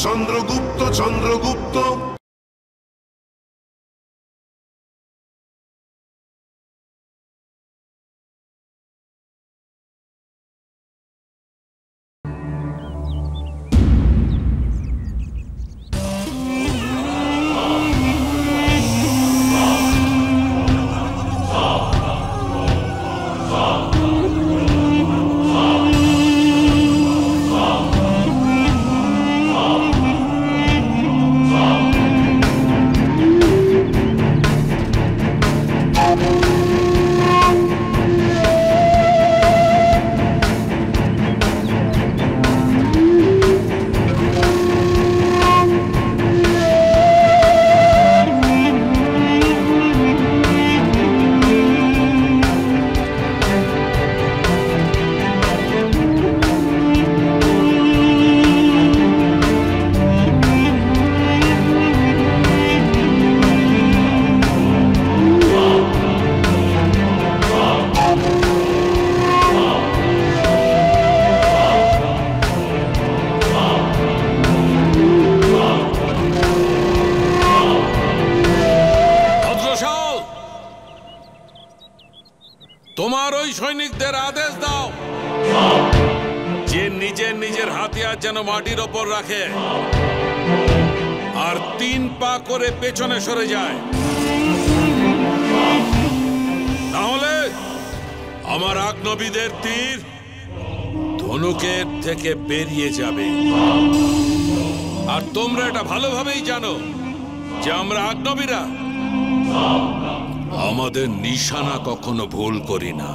চন্দ্রগুপ্ত চন্দ্রগুপ্ত তোমার ওই সৈনিকদের আদেশ দাও যে নিজের নিজের হাতিয়ার যেন মাটির ওপর রাখে আর 3 পা করে পেছনে সরে যায়, তাহলে আমার আগ্নেয়ীদের তীর ধনুকের থেকে বেরিয়ে যাবে। আর তোমরা এটা ভালোভাবেই জানো যে আমরা আগ্নেয়ীরা আমাদের নিশানা কখনো ভুল করি না।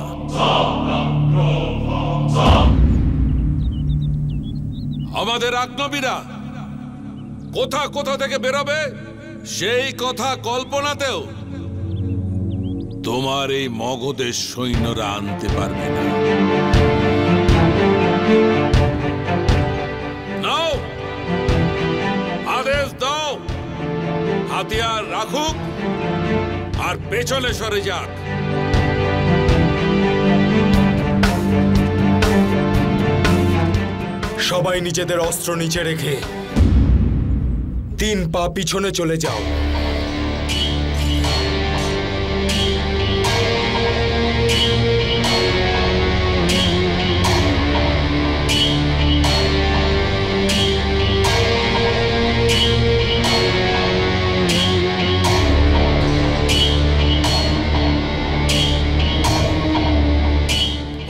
আমাদের আগ্নেয়ীরা কোথা কোথা থেকে বেরোবে সেই কথা কল্পনাতেও তোমার এই মগধের সৈন্যরা আনতে পারবে না। নাও, আদেশ দাও হাতিয়ার রাখুক আর পেছনে সরে যাক। সবাই নিজেদের অস্ত্র নিচে রেখে 3 পা পিছনে চলে যাও।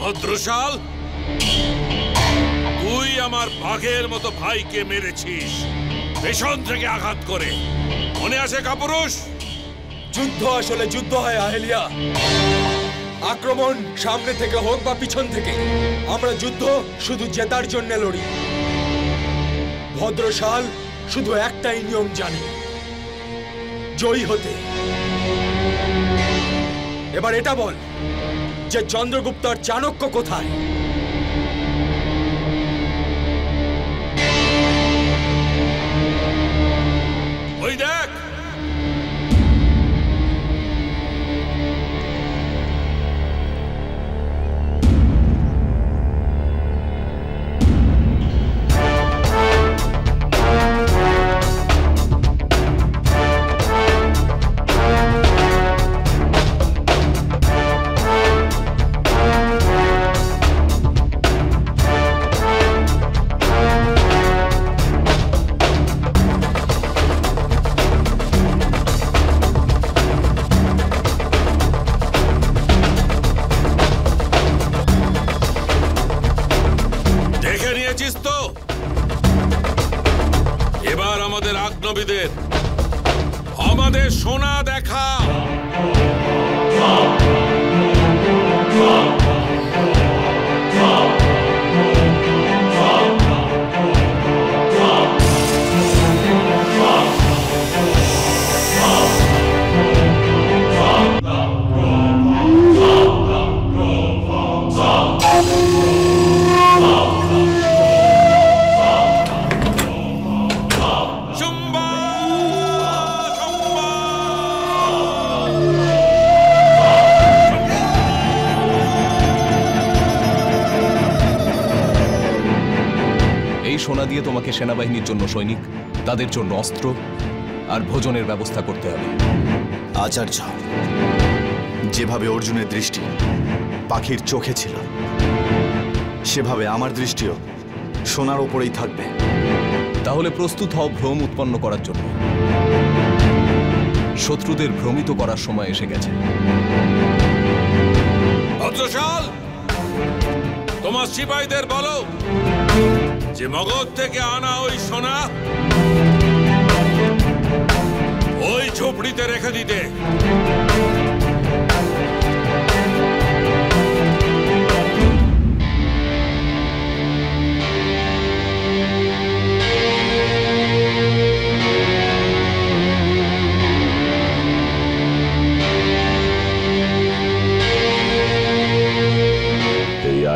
ভদ্রশাল, তুই আমার বাঘের মতো ভাইকে মেরেছিস পেছন থেকে আঘাত করে, মনে আছে কাপুরুষ? যুদ্ধ আসলে যুদ্ধ হয় আহেলিয়া। আক্রমণ সামনে থেকে হোক বা পিছন থেকে, আমরা যুদ্ধ শুধু জেতার জন্য লড়ি। ভদ্রশাল শুধু একটাই নিয়ম জানে, জয়ী হতে। এবার এটা বল যে চন্দ্রগুপ্ত আর চাণক্য কোথায়? ওই দেখ, আগ্নেয়ীদের আমাদের সোনা দেখা। এই সোনা দিয়ে তোমাকে সেনাবাহিনীর জন্য সৈনিক, তাদের জন্য অস্ত্র আর ভোজনের ব্যবস্থা করতে হবে। আচার্য, যেভাবে অর্জুনের দৃষ্টি পাখির চোখে ছিল, সেভাবে আমার দৃষ্টিও সোনার ওপরেই থাকবে। তাহলে প্রস্তুত হও ভ্রম উৎপন্ন করার জন্য। শত্রুদের ভ্রমিত করার সময় এসে গেছে। ভদ্রশাল, তোমার সিপাহীদের বলো যে মগধ থেকে আনা ওই সোনা ওই ঝুপড়িতে রেখে দিতে।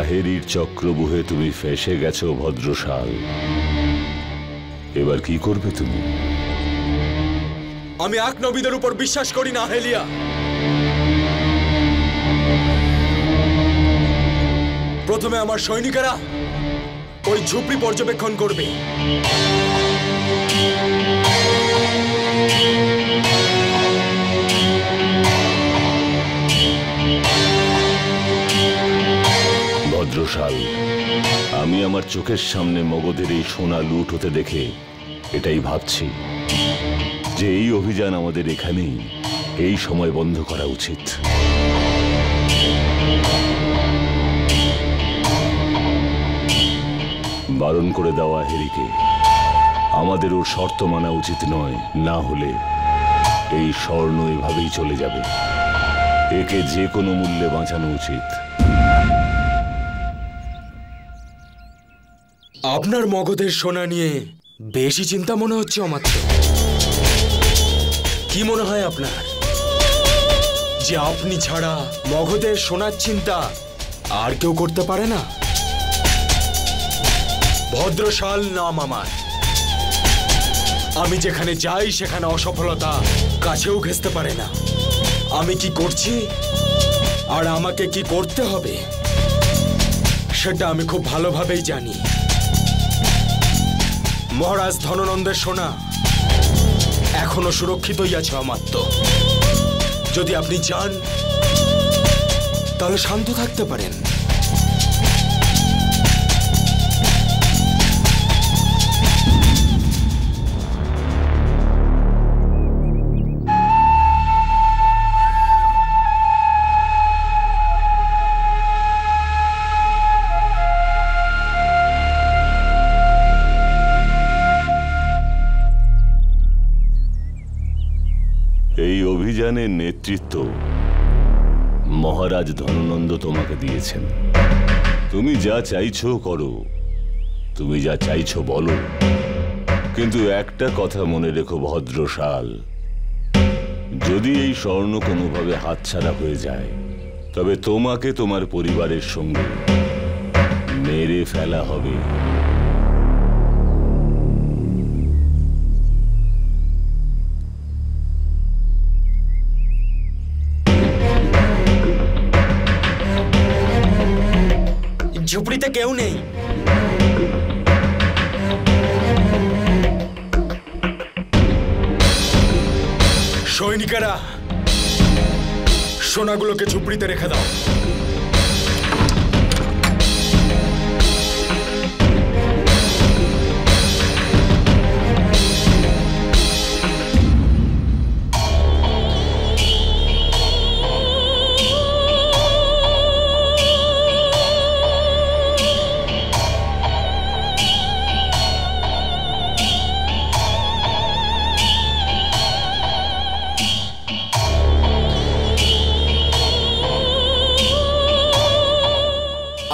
আহেরির চক্রবুহে তুমি ফেঁসে গেছো ভদ্রশাল। এবার কি করবে তুমি? আমি আকনবীদের উপর বিশ্বাস করি না আহেলিয়া। প্রথমে আমার সৈনিকেরা ওই ঝুপড়ি পর্যবেক্ষণ করবে। ভদ্রশাল, আমি আমার চোখের সামনে মগধের এই সোনা লুট হতে দেখে এটাই ভাবছি যে এই অভিযান আমাদের এখানেই এই সময় বন্ধ করা উচিত। বারণ করে দেওয়া হেরিকে আমাদের ওর শর্ত মানা উচিত নয়, না হলে এই স্বর্ণ এভাবেই চলে যাবে। একে যে কোনো মূল্যে বাঁচানো উচিত। আপনার মগধের সোনা নিয়ে বেশি চিন্তা মনে হচ্ছে আমার তো। কি মনে হয় আপনার যে আপনি ছাড়া মগধের সোনার চিন্তা আর কেউ করতে পারে না? ভদ্রশাল নাম আমার। আমি যেখানে যাই সেখানে অসফলতা কাছেও ঘেঁষতে পারে না। আমি কি করছি আর আমাকে কি করতে হবে সেটা আমি খুব ভালোভাবেই জানি। মহারাজ ধননন্দের সোনা এখনো সুরক্ষিতই আছে আমার তো। যদি আপনি চান তাহলে শান্ত থাকতে পারেন। এই অভিযানের নেতৃত্ব মহারাজ ধননন্দ তোমাকে দিয়েছেন। তুমি যা চাইছো করো, তুমি যা চাইছো বলো, কিন্তু একটা কথা মনে রেখো ভদ্রশাল, যদি এই স্বর্ণ কোনোভাবে হাতছাড়া হয়ে যায় তবে তোমাকে তোমার পরিবারের সঙ্গে মেরে ফেলা হবে। ঝুপড়িতে কেউ নেই। সৈনিকেরা সোনাগুলোকে ঝুপড়িতে রেখে দাও।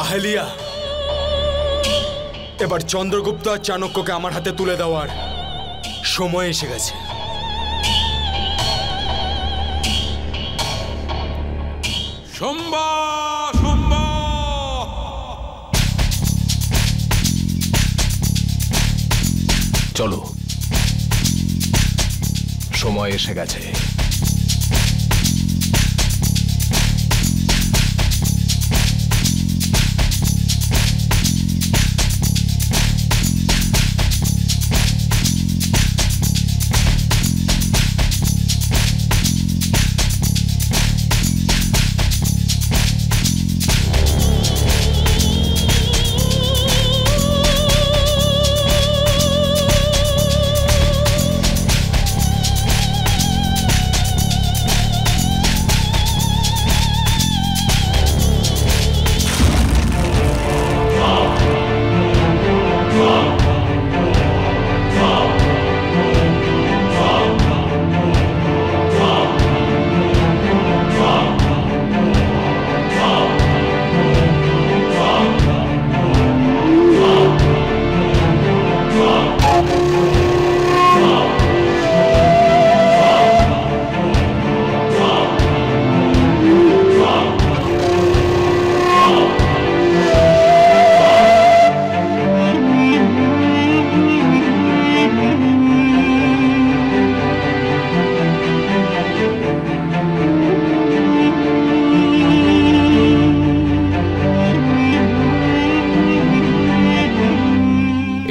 আহেলিয়া, এবার চন্দ্রগুপ্ত আর চাণক্যকে আমার হাতে তুলে দেওয়ার সময় এসে গেছে। চলো, সময় এসে গেছে।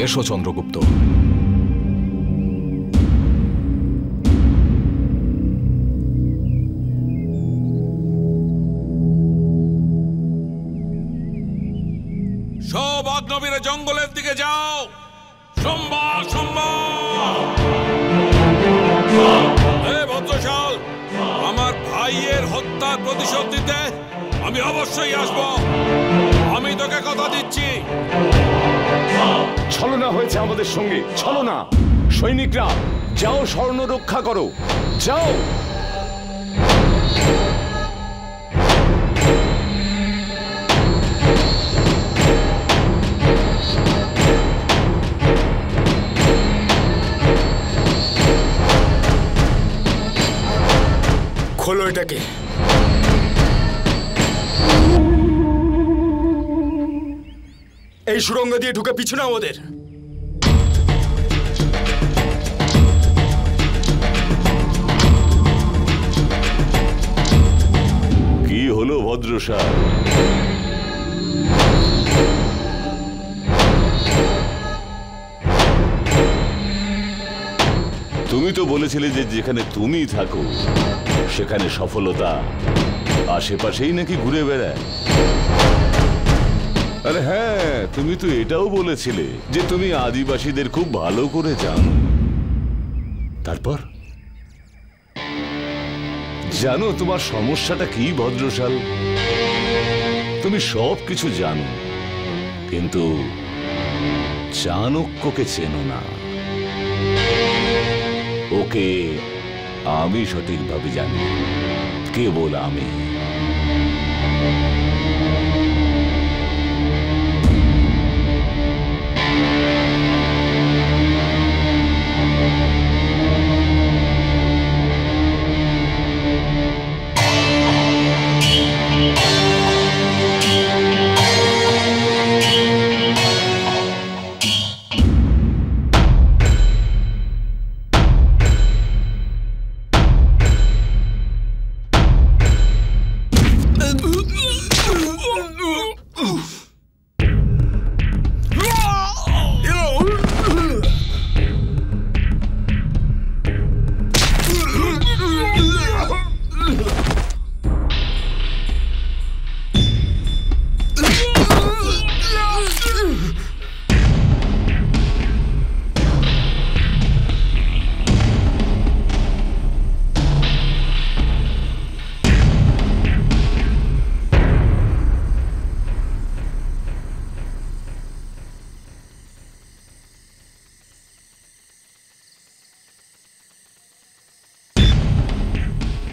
এসো চন্দ্রগুপ্ত। সব আগ্নেয়ীরা জঙ্গলের দিকে যাও। সোমবার ভদ্রশাল, আমার ভাইয়ের হত্যার প্রতিশোধ দিতে আমি অবশ্যই আসব। আমি তোকে কথা দিচ্ছি। ছলনা হয়েছে আমাদের সঙ্গে, ছলনা। সৈনিকরা যাও, স্বর্ণ রক্ষা করো, যাও। খোলো এটাকে। এই সুড়ঙ্গ দিয়ে ঢুকে পিছু না ওদের। কি হলো ভদ্রশাল? তুমি তো বলেছিলে যে যেখানে তুমি থাকো সেখানে সফলতা আশেপাশেই নাকি ঘুরে বেড়ায়। আরে হ্যাঁ, তুমি তো এটাও বলেছিলে যে তুমি আদিবাসীদের খুব ভালো করে জানো। তারপর জানো তোমার সমস্যাটা কি ভদ্রশাল? তুমি সব কিছু জানো, কিন্তু চাণক্যকে চেনো না। ওকে আমি সঠিকভাবে জানি, কেবল আমি।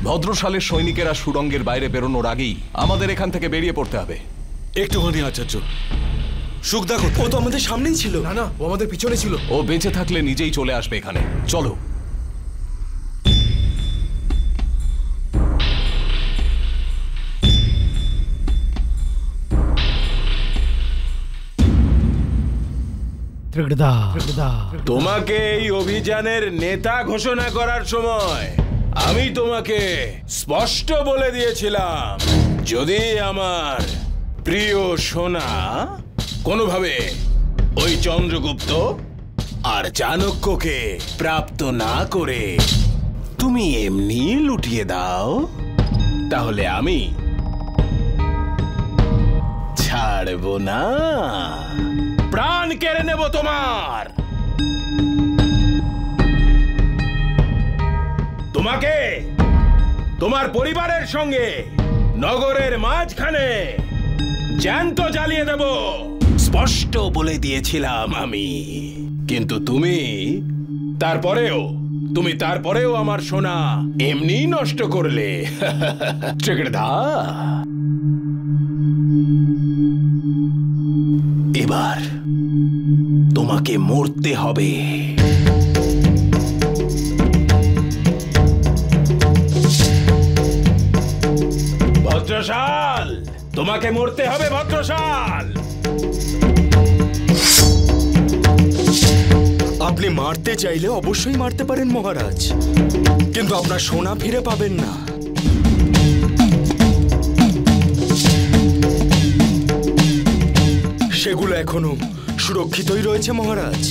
ভদ্রশালের সৈনিকেরা সুড়ঙ্গের বাইরে বেরোনোর আগেই আমাদের এখান থেকে বেরিয়ে পড়তে হবে। একটুখানি আচার্য, সুখদা কোথায়? ও তো আমাদের সামনেই ছিল। না না, ও আমাদের পিছনে ছিল। ও বেঁচে থাকলে নিজেই চলে আসবে এখানে। চলো। তোমাকে এই অভিযানের নেতা ঘোষণা করার সময় আমি তোমাকে স্পষ্ট বলে দিয়েছিলাম, যদি আমার প্রিয় সোনা কোনোভাবে ওই চন্দ্রগুপ্ত আর চাণক্যকে প্রাপ্ত না করে তুমি এমনি লুটিয়ে দাও, তাহলে আমি ছাড়ব না, প্রাণ কেড়ে নেব তোমার। তোমাকে তোমার পরিবারের সঙ্গে নগরের মাঝখানে জ্যান্ত জ্বালিয়ে দেব, স্পষ্ট বলে দিয়েছিলাম আমি। কিন্তু তুমি তারপরেও আমার সোনা এমনি নষ্ট করলে। ত্রিকৃধা, এবার তোমাকে মরতে হবে। ভদ্রশাল, তোমাকে মরতে হবে ভদ্রশাল। আপনি মারতে চাইলে অবশ্যই মারতে পারেন মহারাজ, কিন্তু আপনার সোনা ফিরে পাবেন না। সেগুলো এখনো সুরক্ষিতই রয়েছে মহারাজ।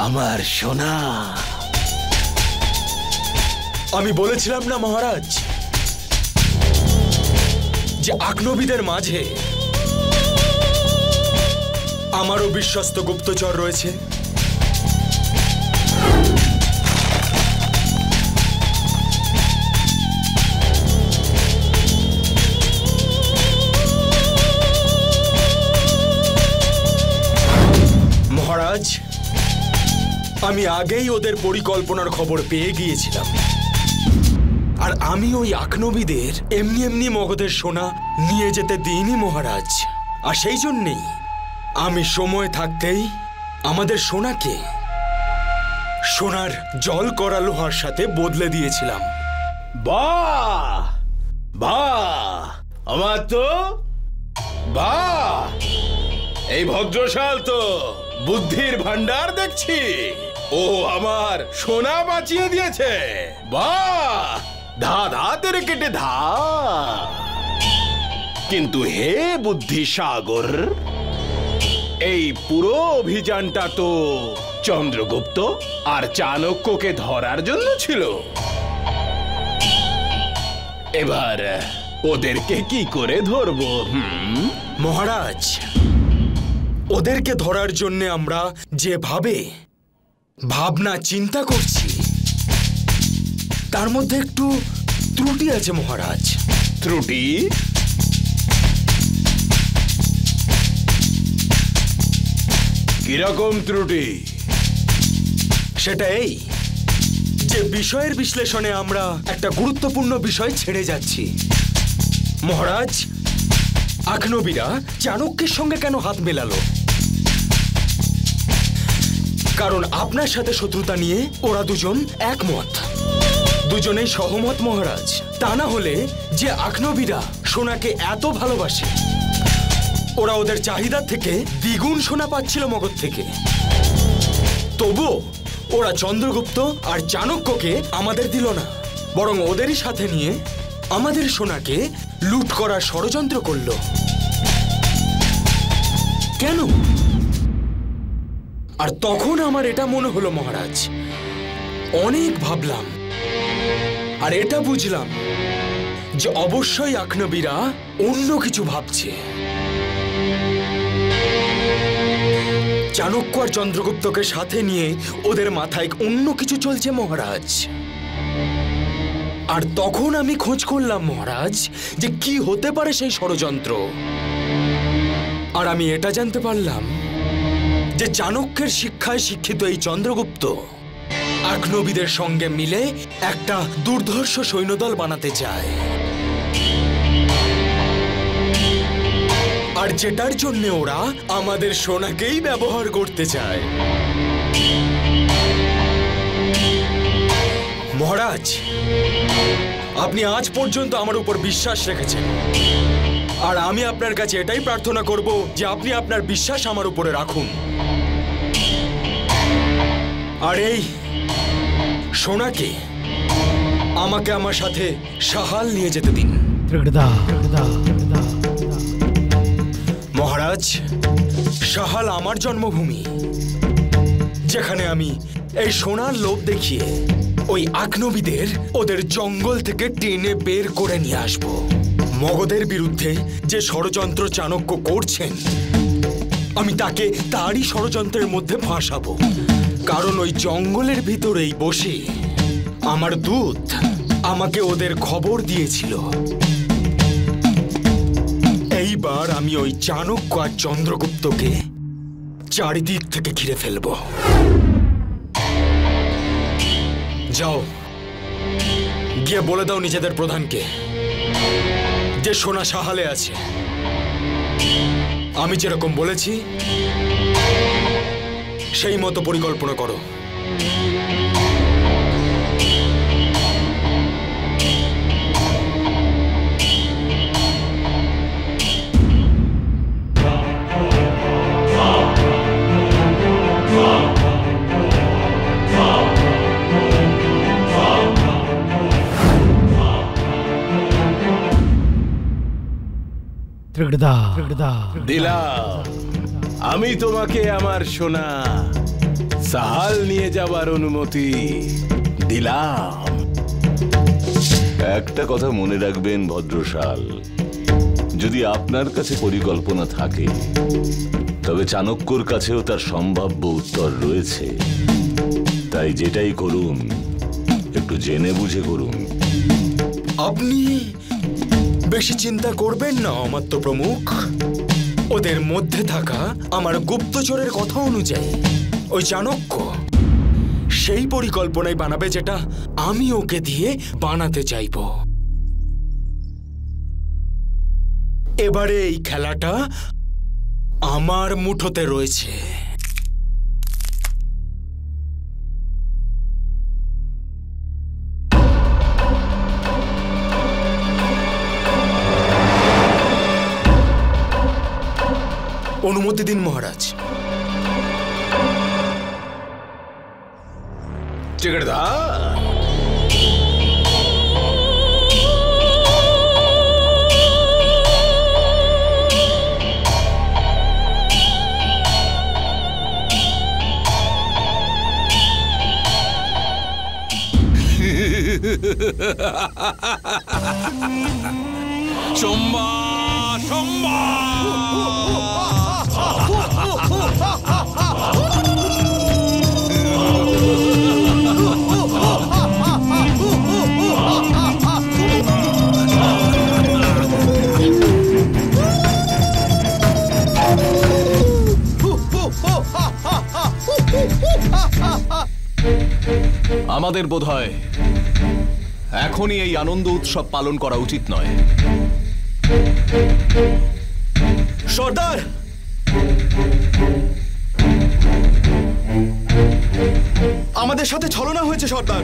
আমার সোনা, আমি বলেছিলাম না মহারাজ যে আগ্নবীদের মাঝে আমারও বিশ্বস্ত গুপ্তচর রয়েছে। মহারাজ, আমি আগেই ওদের পরিকল্পনার খবর পেয়ে গিয়েছিলাম, আর আমি ওই আগ্নবীদের এমনি এমনি মগধের সোনা নিয়ে যেতে দিইনি মহারাজ। আর সেই জন্যেই আমি সময় থাকতেই আমাদের সোনাকে সোনার জল করা লোহার সাথে বদলে দিয়েছিলাম। বাহ বাহ, আমার তো বাহ, এই ভদ্রশাল তো বুদ্ধির ভান্ডার দেখছি। ও আমার সোনা বাঁচিয়ে দিয়েছে। বাহ, ধা ধা তেরে কেটে ধা। কিন্তু হে বুদ্ধি সাগর, এই পুরো অভিযানটা তো চন্দ্রগুপ্ত আর চাণক্যকে ধরার জন্য ছিল। এবার ওদেরকে কি করে ধরবো? মহারাজ, ওদেরকে ধরার জন্য আমরা যেভাবে ভাবনা চিন্তা করছি তার মধ্যে একটু ত্রুটি আছে মহারাজ। ত্রুটি? কিরকম ত্রুটি? সেটা এই যে বিষয়ের বিশ্লেষণে আমরা একটা গুরুত্বপূর্ণ বিষয় ছেড়ে যাচ্ছি। মহারাজ, আগ্নবীরা চাণক্যের সঙ্গে কেন হাত মেলালো? কারণ আপনার সাথে শত্রুতা নিয়ে ওরা দুজন একমত, দুজনেই সহমত মহারাজ। তা না হলে যে আগ্নবীরা সোনাকে এত ভালোবাসে, ওরা ওদের চাহিদার থেকে দ্বিগুণ সোনা পাচ্ছিল মগধ থেকে, তবু ওরা চন্দ্রগুপ্ত আর চাণক্যকে আমাদের দিল না, বরং ওদেরই সাথে নিয়ে আমাদের সোনাকে লুট করার ষড়যন্ত্র করল। কেন? আর তখন আমার এটা মনে হলো মহারাজ, অনেক ভাবলাম আর এটা বুঝলাম যে অবশ্যই আগ্নবীরা অন্য কিছু ভাবছে। চাণক্য আর চন্দ্রগুপ্তকে সাথে নিয়ে ওদের মাথায় অন্য কিছু চলছে মহারাজ। আর তখন আমি খোঁজ করলাম মহারাজ যে কি হতে পারে সেই ষড়যন্ত্র। আর আমি এটা জানতে পারলাম যে চাণক্যের শিক্ষায় শিক্ষিত এই চন্দ্রগুপ্ত আগ্নবীদের সঙ্গে মিলে একটা দুর্ধর্ষ সৈন্যদল বানাতে চায়, আর যেটার জন্য ওরা আমাদের সোনাকেই ব্যবহার করতে চায়। মহারাজ, আপনি আজ পর্যন্ত আমার উপর বিশ্বাস রেখেছেন, আর আমি আপনার কাছে এটাই প্রার্থনা করব যে আপনি আপনার বিশ্বাস আমার উপরে রাখুন, আর এই সোনাকে আমাকে আমার সাথে সাহাল নিয়ে যেতে দিন। মহারাজ, সাহাল আমার জন্মভূমি, যেখানে আমি এই সোনার লোভ দেখিয়ে ওই আগ্নবীদের ওদের জঙ্গল থেকে টেনে বের করে নিয়ে আসব। মগধের বিরুদ্ধে যে ষড়যন্ত্র চাণক্য করছেন, আমি তাকে তারই ষড়যন্ত্রের মধ্যে ফাঁসাবো, কারণ ওই জঙ্গলের ভিতরেই বসে আমার দূত আমাকে ওদের খবর দিয়েছিল। এইবার আমি ওই চাণক্য আর চন্দ্রগুপ্তকে চারিদিক থেকে ঘিরে ফেলব। যাও, গিয়ে বলে দাও নিজেদের প্রধানকে যে সোনা সাহালে আছে। আমি যেরকম বলেছি সেই মতো পরিকল্পনা করো। দিলাম আমি তোমাকে আমার সোনা সাহাল নিয়ে যাবার অনুমতি দিলাম। একটা কথা মনে রাখবেন ভদ্রশাল, যদি আপনার কাছে পরিকল্পনা থাকে তবে চাণক্যর কাছেও তার সম্ভাব্য উত্তর রয়েছে। তাই যেটাই করুন একটু জেনে বুঝে করুন। আপনি বেশি চিন্তা করবেন না অমাত্য প্রমুখ। ওদের মধ্যে থাকা আমার গুপ্তচরের কথা অনুযায়ী ওই চাণক্য সেই পরিকল্পনাই বানাবে যেটা আমি ওকে দিয়ে বানাতে চাইব। এবারে এই খেলাটা আমার মুঠোতে রয়েছে। অনুমতি দিন মহারাজ। টিকটদা সম্বা সম্বা আমাদের বোধহয় এখনই এই আনন্দ উৎসব পালন করা উচিত নয়। সর্দার, আমাদের সাথে ছলনা হয়েছে সর্দার।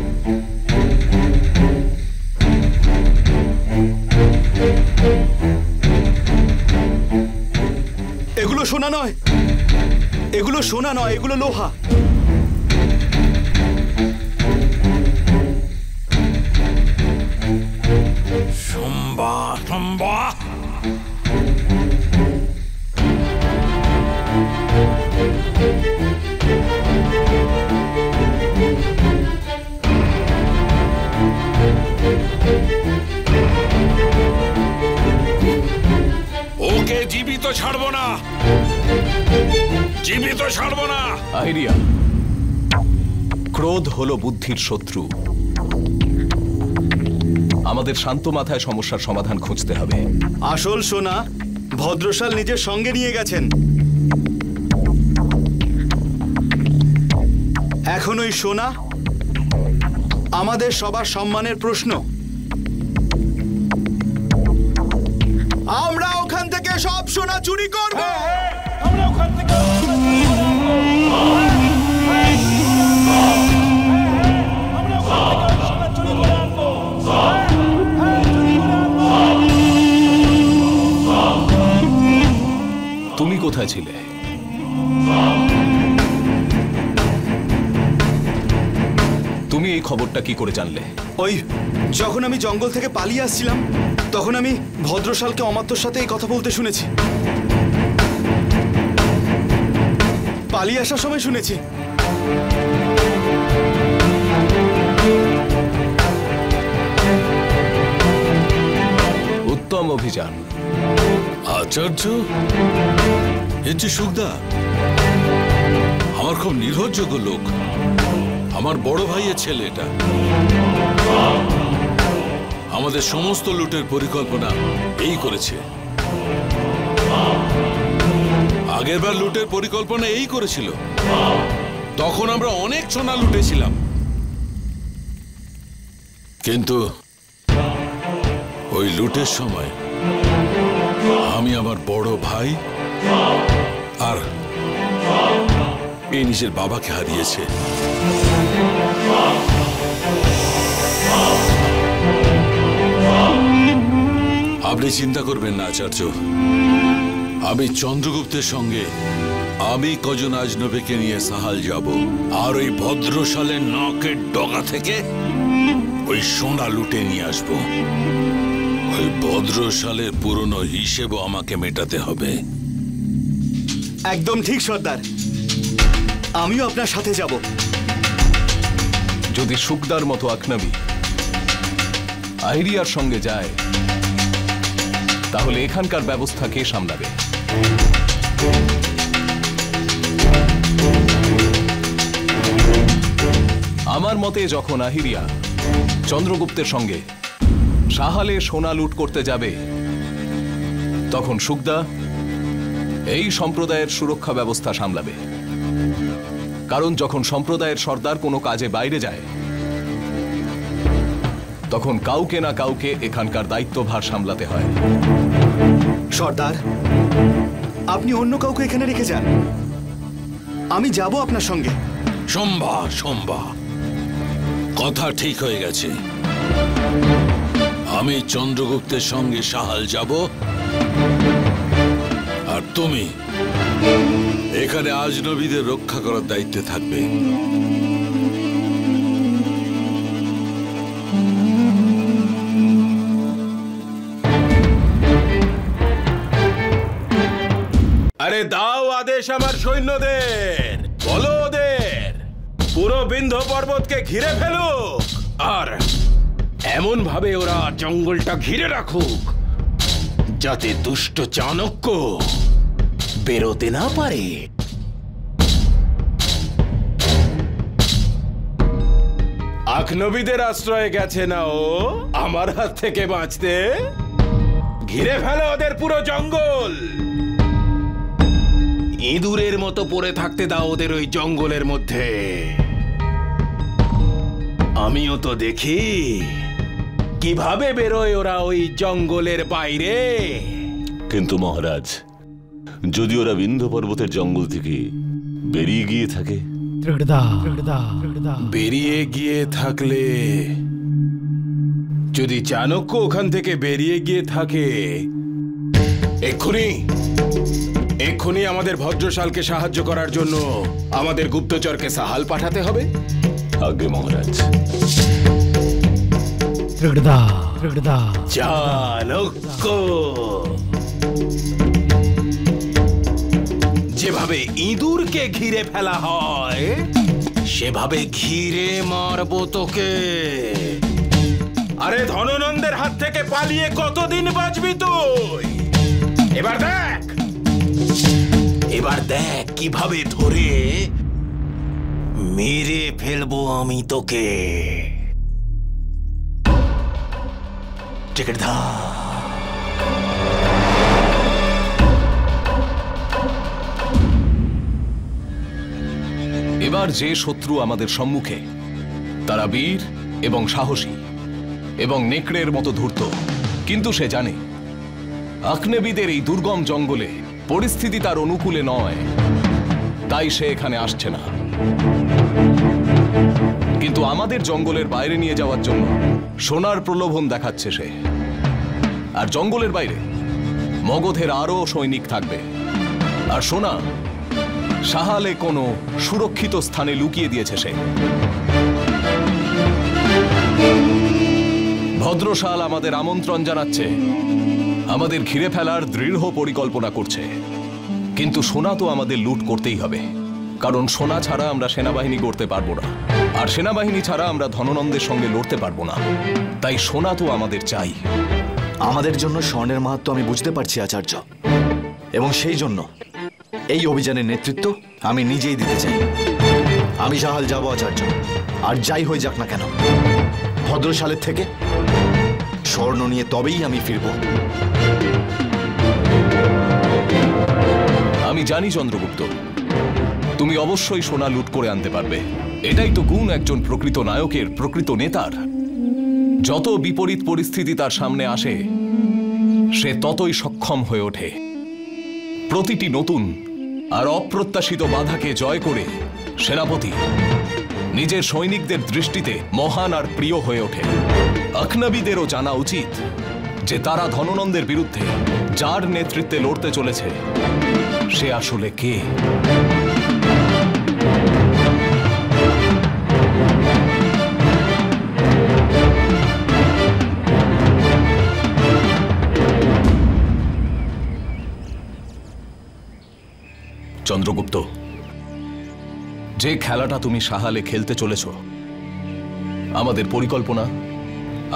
এগুলো সোনা নয়, এগুলো সোনা নয়, এগুলো লোহা। সম্বা সম্বা ওকে জীবিত ছাড়বো না, জীবিত ছাড়বো না। আইডিয়া, ক্রোধ হলো বুদ্ধির শত্রু। আমাদের শান্ত মাথায় সমস্যার সমাধান খুঁজতে হবে। আসল সোনা ভদ্রশাল নিজের সঙ্গে নিয়ে গেছেন। এখন ওই সোনা আমাদের সবার সম্মানের প্রশ্ন। আমরা ওখান থেকে সব সোনা চুরি করব। তুমি কোথায় ছিলে? তুমি এই খবরটা কি করে জানলে? ওই যখন আমি জঙ্গল থেকে পালিয়ে আসছিলাম তখন আমি ভদ্রশালকে অমাত্যর সাথে এই কথা বলতে শুনেছি। পালিয়ে আসার সময় শুনেছি। উত্তম অভিযান। আচার্য, এর যে সুখদা আমার খুব নির্ভরযোগ্য লোক, আমার বড় ভাইয়ের ছেলে। এটা আমাদের সমস্ত লুটের পরিকল্পনা এই করেছে। আগেরবার লুটের পরিকল্পনা এই করেছিল, তখন আমরা অনেক সোনা লুটেছিলাম, কিন্তু ওই লুটের সময় আমি আমার বড় ভাই আর এই নিজের বাবাকে হারিয়েছে। আপনি চিন্তা করবেন না আচার্য, আমি চন্দ্রগুপ্তের সঙ্গে আমি কজন আজনবীকে নিয়ে সাহাল যাব, আর ওই ভদ্রশালের নাকের ডগা থেকে ওই সোনা লুটে নিয়ে আসব। ওই ভদ্রশালের পুরনো হিসেবও আমাকে মেটাতে হবে। একদম ঠিক সর্দার, আমিও আপনার সাথে যাব। যদি সুখদার মতো আকনবী আহিরিয়ার সঙ্গে যায়, তাহলে এখানকার ব্যবস্থা কে সামলাবে? আমার মতে যখন আহিরিয়া চন্দ্রগুপ্তের সঙ্গে সাহালে সোনা লুট করতে যাবে, তখন সুখদা এই সম্প্রদায়ের সুরক্ষা ব্যবস্থা সামলাবে। কারণ যখন সম্প্রদায়ের সর্দার কোনো কাজে বাইরে যায়, তখন কাউকে না কাউকে এখানকার দায়িত্বভার সামলাতে হয়। সর্দার, আপনি অন্য কাউকে এখানে রেখে যান, আমি যাব আপনার সঙ্গে। সম্ভা কথা ঠিক হয়ে গেছে। আমি চন্দ্রগুপ্তের সঙ্গে সাহাল যাব, আর তুমি এখানে আজনবীদের রক্ষা করার দায়িত্বে থাকবে। আরে দাও আদেশ আমার সৈন্যদের, বলো ওদের পুরো বিন্ধ্য পর্বতকে ঘিরে ফেলুক, আর এমন ভাবে ওরা জঙ্গলটা ঘিরে রাখুক যাতে দুষ্ট চাণক্য বেরোতে না পারে। আকনবীদের আশ্রয়ে গেছে না ও আমার হাত থেকে বাঁচতে? ঘিরে ফেলো ওদের পুরো জঙ্গল, ইঁদুরের মতো পড়ে থাকতে দাও ওদের ওই জঙ্গলের মধ্যে। আমিও তো দেখি কিভাবে বেরোয় ওরা ওই জঙ্গলের বাইরে। কিন্তু মহারাজ, যদি ওরা বিন্ধ্য পর্বতের জঙ্গল থেকে বেরিয়ে গিয়ে থাকে? বেরিয়ে গিয়ে থাকলে, যদি চাণক্য ওখান থেকে বেরিয়ে গিয়ে থাকে, এক্ষুনি আমাদের ভদ্রশালকে সাহায্য করার জন্য আমাদের গুপ্তচরকে সাহাল পাঠাতে হবে। আগে মহারাজ। চাণক্য যেভাবে ইঁদুরকে ঘিরে ফেলা হয়, সেভাবে ঘিরে মারবো তোকে। আরে ধননন্দের হাত থেকে পালিয়ে কতদিন বাঁচবি তুই? এবার দেখ কিভাবে ধরে মেরে ফেলবো আমি তোকে। টিকিট ধা। এবার যে শত্রু আমাদের সম্মুখে, তারা বীর এবং সাহসী এবং নেকড়ের মতো ধূর্ত, কিন্তু সে জানে আকনবীদের এই দুর্গম জঙ্গলে পরিস্থিতি তার অনুকূলে নয়, তাই সে এখানে আসছে না। কিন্তু আমাদের জঙ্গলের বাইরে নিয়ে যাওয়ার জন্য সোনার প্রলোভন দেখাচ্ছে সে। আর জঙ্গলের বাইরে মগধের আরো সৈনিক থাকবে, আর সোনা সাহালে কোনো সুরক্ষিত স্থানে লুকিয়ে দিয়েছে সে। ভদ্রশাল আমাদের আমন্ত্রণ জানাচ্ছে, আমাদের ঘিরে ফেলার দৃঢ় পরিকল্পনা করছে। কিন্তু সোনা তো আমাদের লুট করতেই হবে, কারণ সোনা ছাড়া আমরা সেনাবাহিনী করতে পারবো না, আর সেনাবাহিনী ছাড়া আমরা ধননন্দের সঙ্গে লড়তে পারবো না। তাই সোনা তো আমাদের চাই। আমাদের জন্য স্বর্ণের মাহাত্ম্য আমি বুঝতে পারছি আচার্য, এবং সেই জন্য এই অভিযানের নেতৃত্ব আমি নিজেই দিতে চাই। আমি সাহাল যাব আচার্য, আর যাই হয়ে যাক না কেন, ভদ্রশালের থেকে স্বর্ণ নিয়ে তবেই আমি ফিরব। আমি জানি চন্দ্রগুপ্ত, তুমি অবশ্যই সোনা লুট করে আনতে পারবে। এটাই তো গুণ একজন প্রকৃত নায়কের, প্রকৃত নেতার। যত বিপরীত পরিস্থিতি তার সামনে আসে সে ততই সক্ষম হয়ে ওঠে। প্রতিটি নতুন আর অপ্রত্যাশিত বাধাকে জয় করে সেনাপতি নিজের সৈনিকদের দৃষ্টিতে মহান আর প্রিয় হয়ে ওঠে। আখনাবিদেরও জানা উচিত যে তারা ধননন্দের বিরুদ্ধে যার নেতৃত্বে লড়তে চলেছে সে আসলে কে। চন্দ্রগুপ্ত, যে খেলাটা তুমি সাহালে খেলতে চলেছ, আমাদের পরিকল্পনা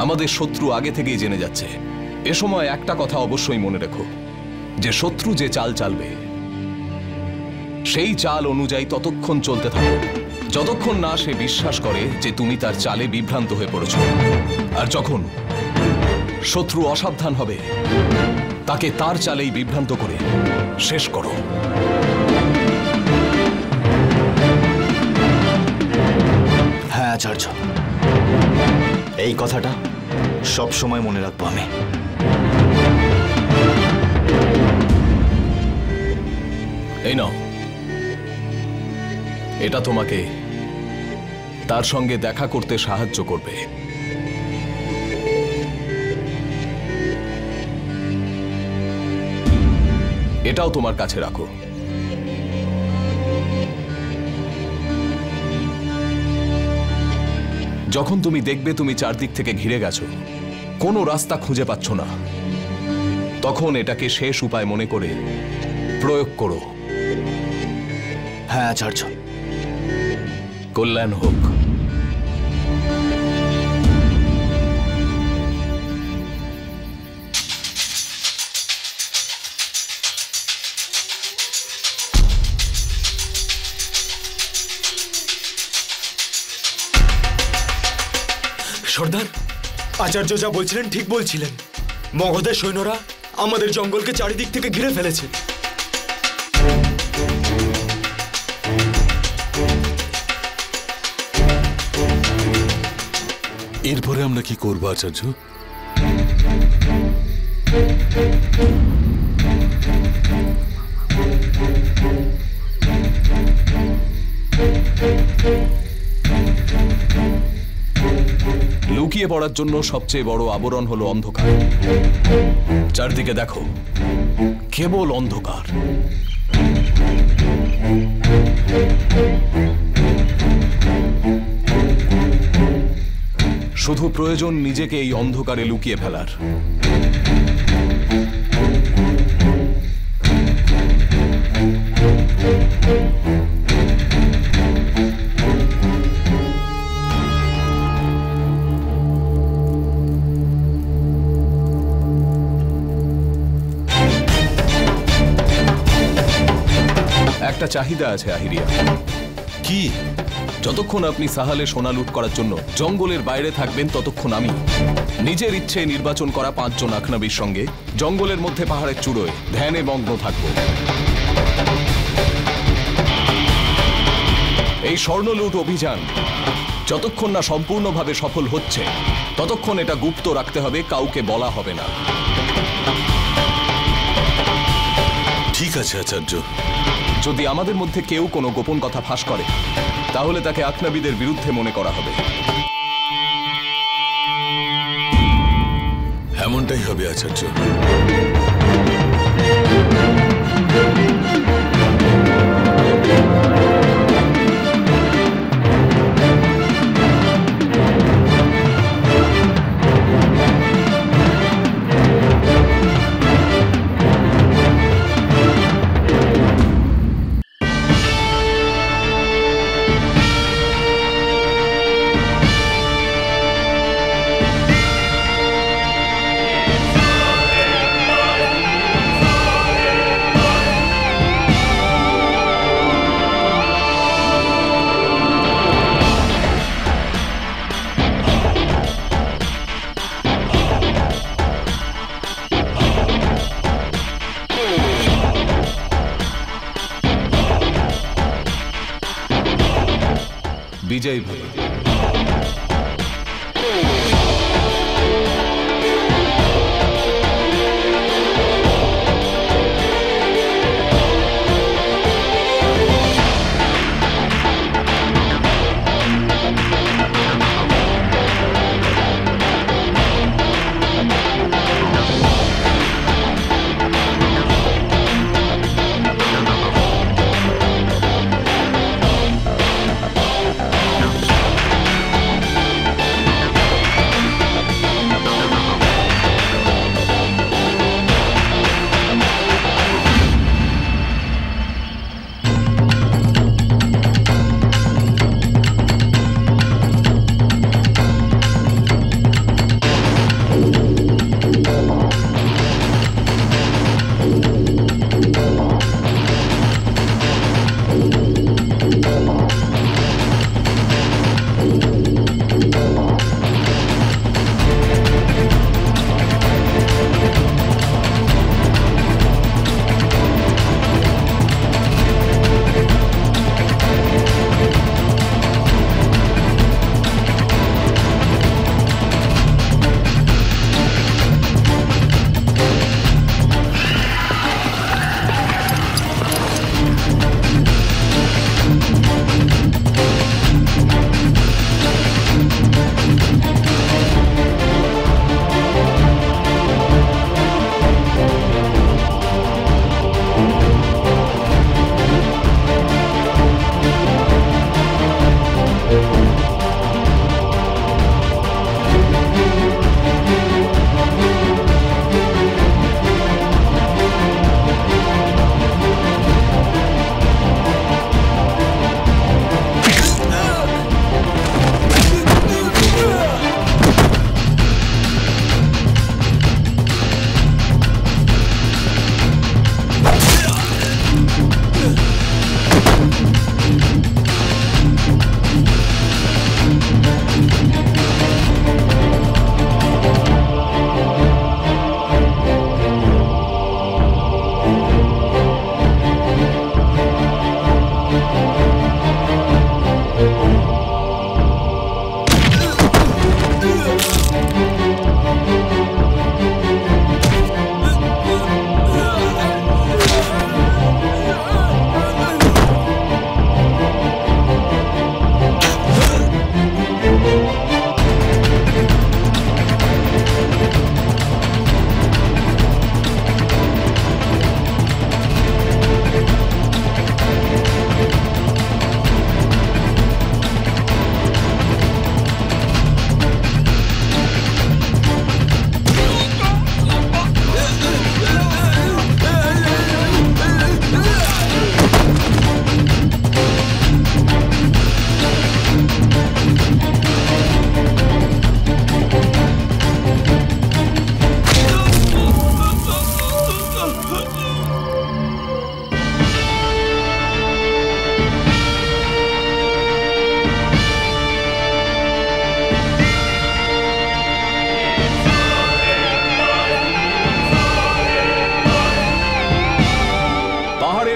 আমাদের শত্রু আগে থেকেই জেনে যাচ্ছে। এ সময় একটা কথা অবশ্যই মনে রেখো, যে শত্রু যে চাল চালবে সেই চাল অনুযায়ী ততক্ষণ চলতে থাকো যতক্ষণ না সে বিশ্বাস করে যে তুমি তার চালে বিভ্রান্ত হয়ে পড়েছ। আর যখন শত্রু অসাবধান হবে তাকে তার চালেই বিভ্রান্ত করে শেষ করো। হ্যাঁ আচার্য, এই কথাটা সব সময় মনে রাখবো আমি। এই নাও, এটা তোমাকে তার সঙ্গে দেখা করতে সাহায্য করবে। এটাও তোমার কাছে রাখো। যখন তুমি দেখবে তুমি চারদিক থেকে ঘিরে গেছো, কোনো রাস্তা খুঁজে পাচ্ছ না, তখন এটাকে শেষ উপায় মনে করে প্রয়োগ করো। হ্যাঁ আচার্য। কল্যাণ হোক। সর্দার, আচার্য যা বলছিলেন ঠিক বলছিলেন। মগধের সৈন্যরা আমাদের জঙ্গলকে চারিদিক থেকে ঘিরে ফেলেছে। এরপরে আমরা কি করব আচার্য? লুকিয়ে পড়ার জন্য সবচেয়ে বড় আবরণ হলো অন্ধকার। চারদিকে দেখো, কেবল অন্ধকার। শুধু প্রয়োজন নিজেকে এই অন্ধকারে লুকিয়ে ফেলার। একটা চাহিদা আছে আহিরিয়া। কি? যতক্ষণ আপনি সাহালে সোনা লুট করার জন্য জঙ্গলের বাইরে থাকবেন, ততক্ষণ আমি নিজের ইচ্ছে নির্বাচন করা 5 জন আখনাবির সঙ্গে জঙ্গলের মধ্যে পাহাড়ের চূড়োয় ধ্যানে মগ্ন থাকব। এই স্বর্ণ লুট অভিযান যতক্ষণ না সম্পূর্ণভাবে সফল হচ্ছে ততক্ষণ এটা গুপ্ত রাখতে হবে, কাউকে বলা হবে না। ঠিক আছে আচার্য। যদি আমাদের মধ্যে কেউ কোনো গোপন কথা ফাঁস করে তাহলে তাকে আখনাবিদের বিরুদ্ধে মনে করা হবে। এমনটাই হবে আচার্য। বিজয় ভব।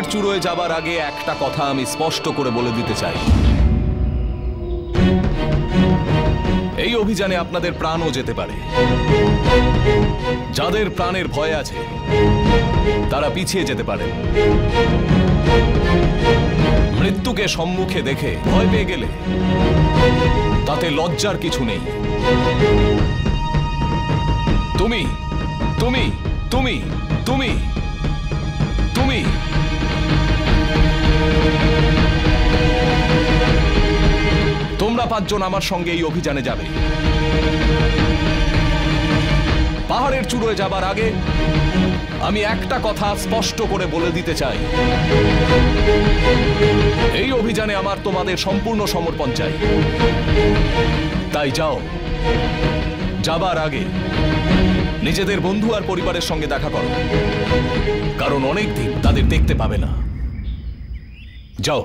পাহাড়ের চূড়োয় যাবার আগে একটা কথা আমি স্পষ্ট করে বলে দিতে চাই। এই অভিযানে আপনাদের প্রাণও যেতে পারে। যাদের প্রাণের ভয় আছে তারা পিছিয়ে যেতে পারে। মৃত্যুকে সম্মুখে দেখে ভয় পেয়ে গেলে তাতে লজ্জার কিছু নেই। তুমি তুমি তুমি তুমি তুমি তোমরা 5 জন আমার সঙ্গে এই অভিযানে যাবে। পাহাড়ের চূড়োয় যাবার আগে আমি একটা কথা স্পষ্ট করে বলে দিতে চাই। এই অভিযানে আমার তোমাদের সম্পূর্ণ সমর্পণ চাই। তাই যাও, যাবার আগে নিজেদের বন্ধু আর পরিবারের সঙ্গে দেখা করো, কারণ অনেক দিন তাদের দেখতে পাবে না। যাও।